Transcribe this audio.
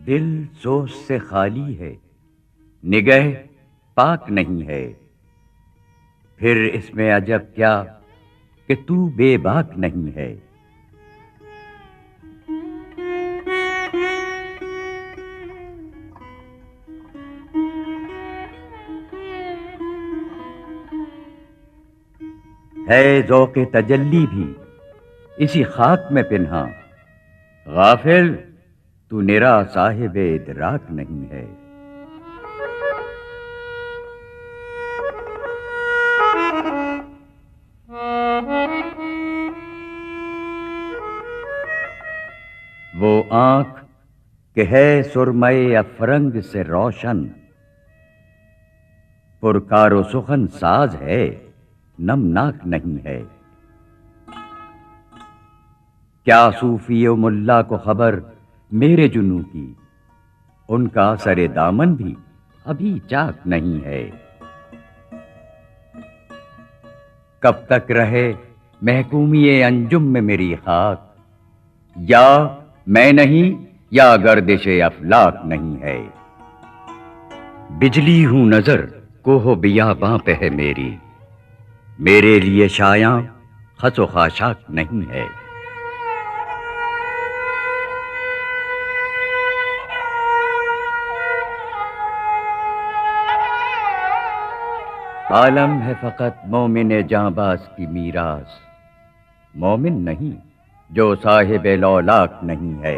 दिल सोच से खाली है, निगह पाक नहीं है। फिर इसमें अजब क्या कि तू बेबाक नहीं है। है ज़ौक़े तजल्ली भी इसी खाक में पिन्हा। गाफिल तू निरा साहिबे इदराक नहीं है। वो आंख के है सुरमई अफरंग से रोशन, पुरकारो सुखन साज है, नमनाक नहीं है। क्या सूफी ओ मुल्ला को खबर मेरे जुनू की, उनका सरे दामन भी अभी चाक नहीं है। कब तक रहे महकूमी अंजुम में मेरी खाक, या मैं नहीं या गर्दिशे अफलाक नहीं है। बिजली हूं नजर कोहो बियाबां पे है मेरी, मेरे लिए शायां खसो खाशाक नहीं है। आलम है फकत मोमिन जांबाज की मीरास, मोमिन नहीं जो साहिब लौलाक नहीं है।